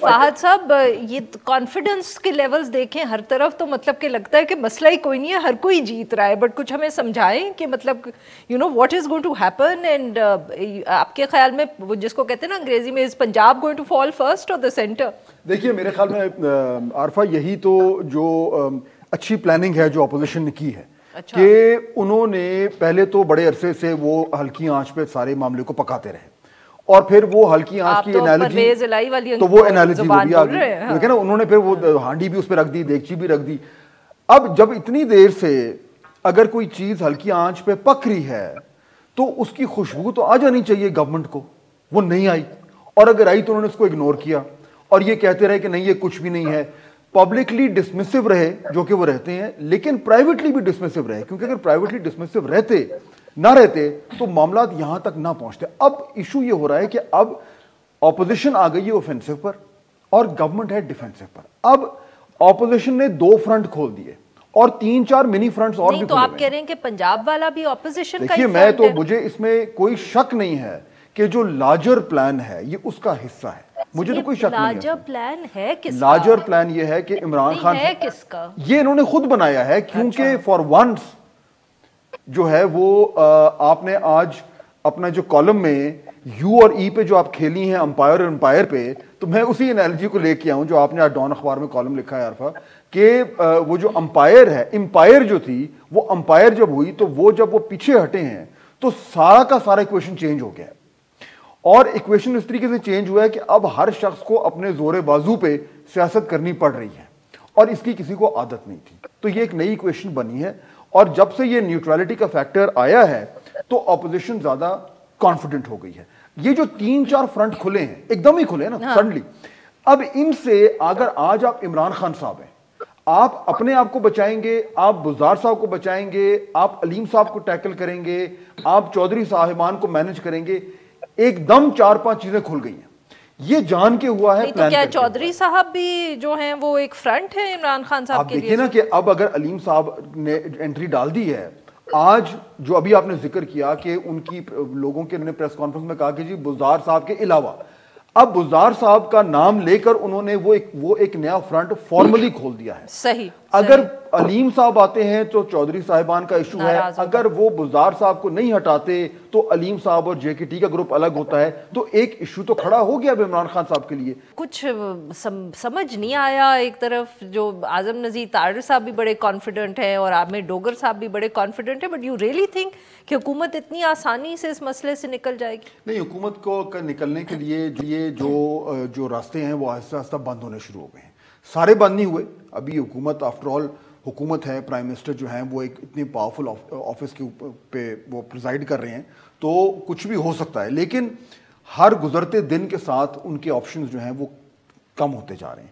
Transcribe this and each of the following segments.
فہد صاحب یہ کانفیڈنس کے لیولز دیکھیں ہر طرف تو مطلب کہ لگتا ہے کہ مسئلہ ہی کوئی نہیں ہے, ہر کوئی جیت رہا ہے, بٹ کچھ ہمیں سمجھائیں کہ مطلب what is going to happen, and آپ کے خیال میں وہ جس کو کہتے ہیں نا انگریزی میں, is Punjab going to fall first اور دا سینٹر؟ دیکھیے میرے خیال میں عارفہ یہی تو جو اچھی پلاننگ ہے جو اپوزیشن نے کی ہے کہ انہوں نے پہلے تو بڑے عرصے سے وہ ہلکی آنچ پہ سارے معاملے کو پکاتے رہے, اور پھر وہ ہلکی آنچ کی انالوجی, تو وہ انالوجی وہ بھی آ گئی, دیکھیں نا انہوں نے پھر وہ ہانڈی بھی اس پہ رکھ دی, دیگچی بھی رکھ دی. اب جب اتنی دیر سے اگر کوئی چیز ہلکی آنچ پہ پک رہی ہے تو اس کی خوشبو تو آ جانی چاہیے گورنمنٹ کو, وہ نہیں آئی, اور اگر آئی تو انہوں نے اس کو اگنور کیا اور یہ کہتے رہے کہ نہیں یہ کچھ بھی نہیں ہے. پبلکلی ڈسمسو رہے جو کہ وہ رہتے ہیں, لیکن پرائیویٹلی بھی ڈسمسو رہے, کیونکہ اگر پرائیویٹلی ڈسمسو نہ رہتے تو معاملات یہاں تک نہ پہنچتے. اب ایشو یہ ہو رہا ہے کہ اب اپوزیشن آ گئی ہے اوفینسو پر اور گورنمنٹ ہے ڈیفینسو پر. اب اپوزیشن نے 2 فرنٹ کھول دیے اور 3-4 منی فرنٹس اور بھی کھولے. تو آپ کہہ رہے ہیں کہ پنجاب والا بھی اپوزیشن کا ہی فرنٹ ہے؟ دیکھیے میں تو مجھے اس میں کوئی شک نہیں ہے کہ جو لارجر پلان ہے یہ اس کا حصہ ہے, مجھے تو کوئی شک نہیں ہے. لارجر پلان ہے کس کا؟ لارجر پلان یہ ہے کہ عمران خان ہے کس کا, یہ انہوں نے خود بنایا ہے, کیونکہ فار ونس جو ہے وہ آپ نے آج اپنا جو کالم میں یو اور ای پہ جو آپ کھیلی ہیں امپائر اور امپائر پہ, تو میں اسی انالوجی کو لے کے آؤں جو آپ نے آج ڈان اخبار میں کالم لکھا ہے عارفہ, کہ وہ جو امپائر ہے, امپائر جو تھی وہ امپائر جب ہوئی تو وہ جب وہ پیچھے ہٹے ہیں تو سارا کا سارا ایکویشن چینج ہو گیا ہے, اور ایکویشن اس طریقے سے چینج ہوا ہے کہ اب ہر شخص کو اپنے زور بازو پہ سیاست کرنی پڑ رہی ہے, اور اس کی کسی کو عادت نہیں تھی. تو یہ ایک نئی ایکویشن بنی ہے, اور جب سے یہ نیوٹرلٹی کا فیکٹر آیا ہے تو اپوزیشن زیادہ کانفیڈنٹ ہو گئی ہے. یہ جو 3-4 فرنٹ کھلے ہیں ایک دم ہی کھلے ہیں نا سڈنلی, اب ان سے اگر آج آپ عمران خان صاحب ہیں, آپ اپنے آپ کو بچائیں گے, آپ بزدار صاحب کو بچائیں گے, آپ علیم صاحب کو ٹیکل کریں گے, آپ چودھری صاحبان کو مینج کریں گے, ایک دم 4-5 چیزیں کھل گئی ہیں. یہ جان کے ہوا ہے. تو کیا چودھری صاحب بھی جو ہیں وہ ایک فرنٹ ہے عمران خان صاحب کے لیے؟ آپ دیکھیں نا کہ اب اگر علیم صاحب نے انٹری ڈال دی ہے, آج جو ابھی آپ نے ذکر کیا کہ ان کی لوگوں کے انہوں نے پریس کانفرنس میں کہا کہ جی بزدار صاحب کے علاوہ, اب بزدار صاحب کا نام لے کر انہوں نے وہ ایک نیا فرنٹ فارملی کھول دیا ہے. صحیح. اگر علیم صاحب آتے ہیں تو چودھری صاحبان کا ایشو ہے, اگر وہ بزدار صاحب کو نہیں ہٹاتے تو علیم صاحب اور جے کے ٹی کا گروپ الگ ہوتا ہے, تو ایک ایشو تو کھڑا ہو گیا اب عمران خان صاحب کے لیے. کچھ سمجھ نہیں آیا. ایک طرف جو اعظم نذیر طاہر صاحب بھی بڑے کانفیڈنٹ ہیں اور عامر ڈوگر صاحب بھی بڑے کانفیڈنٹ ہیں, بٹ یو ریئلی تھنک کہ حکومت اتنی آسانی سے اس مسئلے سے نکل جائے گی؟ نہیں, حکومت کو نکلنے کے لیے جو راستے ہیں وہ آہستہ آہستہ بند ہونے شروع ہو گئے ہیں. سارے بند نہیں ہوئے, ابھی حکومت آفٹر آل حکومت ہے, پرائم منسٹر جو ہیں وہ ایک اتنی پاورفل آفس کے پہ وہ پریزائڈ کر رہے ہیں, تو کچھ بھی ہو سکتا ہے, لیکن ہر گزرتے دن کے ساتھ ان کے آپشنز جو ہیں وہ کم ہوتے جا رہے ہیں.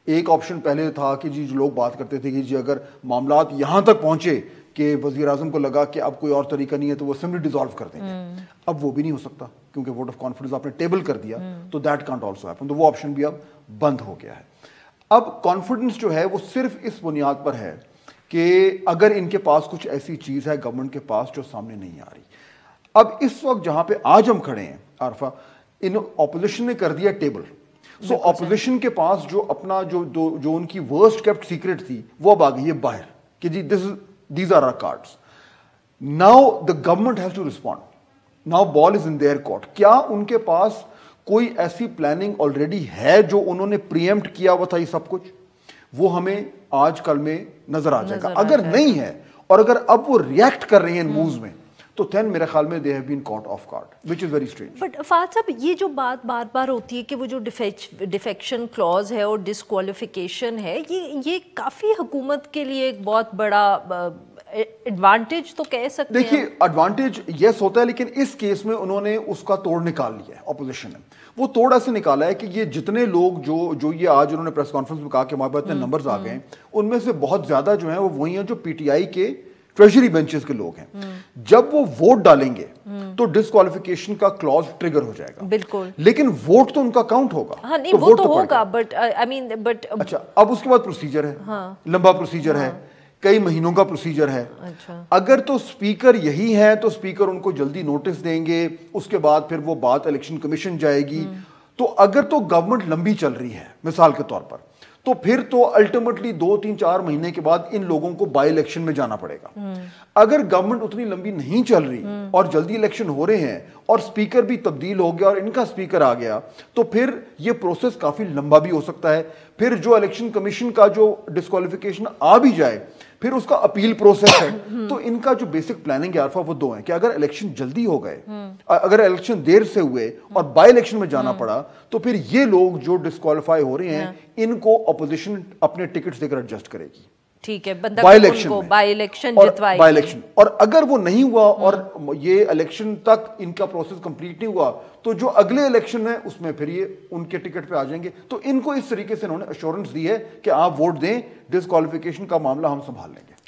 ایک آپشن پہلے تھا کہ جی جو لوگ بات کرتے تھے کہ جی اگر معاملات یہاں تک پہنچے کہ وزیر اعظم کو لگا کہ اب کوئی اور طریقہ نہیں ہے تو وہ اسمبلی ڈیزالو کر دیں گے, اب وہ بھی نہیں ہو سکتا کیونکہ ووٹ آف کانفیڈنس آپ نے ٹیبل کر دیا, تو دیٹ کانٹ آلسو ہیپن, تو وہ آپشن بھی اب بند ہو گیا ہے. اب کانفیڈنس جو ہے وہ صرف اس بنیاد پر ہے کہ اگر ان کے پاس کچھ ایسی چیز ہے گورنمنٹ کے پاس جو سامنے نہیں آ رہی. اب اس وقت جہاں پہ آج ہم کھڑے ہیں عارفہ, ان اپوزیشن نے کر دیا ٹیبل, سو اپوزیشن کے پاس جو اپنا جو ان کی ورسٹ کیپٹ سیکرٹ تھی وہ اب آ گئی ہے باہر کہ جی these are our cards. Now the government has to respond, now ball is in their court. کیا ان کے پاس کوئی ایسی پلاننگ آلریڈی ہے جو انہوں نے پریمپٹ کیا ہوا تھا یہ سب کچھ, وہ ہمیں آج کل میں نظر آ جائے گا. اگر نہیں ہے اور اگر اب وہ ریئیکٹ کر رہے ہیں مووز میں, تو then میرے خیال میں they have been caught off guard, which is very strange. But Fahad صاحب یہ جو بات بار بار ہوتی ہے کہ وہ جو ڈیفیکشن کلوز ہے اور ڈسکوالیفیکیشن ہے, یہ کافی حکومت کے لیے ایک بہت بڑا ایڈوانٹیج تو کہہ سکتے ہیں. دیکھیے ایڈوانٹیج یس ہوتا ہے, لیکن اس کیس میں انہوں نے اس کا توڑ نکال لیا ہے. اپوزیشن نے وہ توڑ ایسے نکالا ہے کہ یہ جتنے لوگ جو یہ آج انہوں نے پریس کانفرنس میں کہا کہ ہمارے پاس اتنے نمبرز آ گئے ہیں, ان میں سے بہت زیادہ جو ہیں وہ وہی ہیں جو پی ٹی آئی کے ٹریجری بینچز کے لوگ ہیں. جب وہ ووٹ ڈالیں گے تو ڈسکوالیفیکیشن کا کلوز ٹریگر ہو جائے گا. بالکل, لیکن ووٹ تو ان کا کاؤنٹ ہوگا. ہاں نہیں وہ تو ہوگا, بٹ آئی مین بٹ اچھا اب اس کے بعد پروسیجر ہے, لمبا پروسیجر ہے, کئی مہینوں کا پروسیجر ہے. اگر تو سپیکر یہی ہے تو سپیکر ان کو جلدی نوٹس دیں گے, اس کے بعد پھر وہ بات الیکشن کمیشن جائے گی, تو اگر تو گورنمنٹ لمبی چل رہی ہے مثال کے طور پر, تو پھر تو الٹیمیٹلی 2-3-4 مہینے کے بعد ان لوگوں کو بائی الیکشن میں جانا پڑے گا. اگر گورنمنٹ اتنی لمبی نہیں چل رہی اور جلدی الیکشن ہو رہے ہیں اور سپیکر بھی تبدیل ہو گیا اور ان کا سپیکر آ گیا, تو پھر یہ پروسیس کافی لمبا بھی ہو سکتا ہے. پھر جو الیکشن کمیشن کا جو ڈسکوالیفیکیشن آ بھی جائے, پھر اس کا اپیل پروسیس ہے. تو ان کا جو بیسک پلاننگ ہے عارفہ وہ دو ہیں کہ اگر الیکشن جلدی ہو گئے, اگر الیکشن دیر سے ہوئے اور بائی الیکشن میں جانا پڑا, تو پھر یہ لوگ جو ڈسکوالیفائی ہو رہے ہیں ان کو اپوزیشن اپنے ٹکٹس دے کر ایڈجسٹ کرے گی. ٹھیک ہے, بندہ بائی الیکشن جتوائے بائی الیکشن. اور اگر وہ نہیں ہوا اور یہ الیکشن تک ان کا پروسیس کمپلیٹ نہیں ہوا, تو جو اگلے الیکشن ہے اس میں پھر یہ ان کے ٹکٹ پہ آ جائیں گے. تو ان کو اس طریقے سے انہوں نے ایشورنس دی ہے کہ آپ ووٹ دیں, ڈسکوالیفیکیشن کا معاملہ ہم سنبھال لیں گے.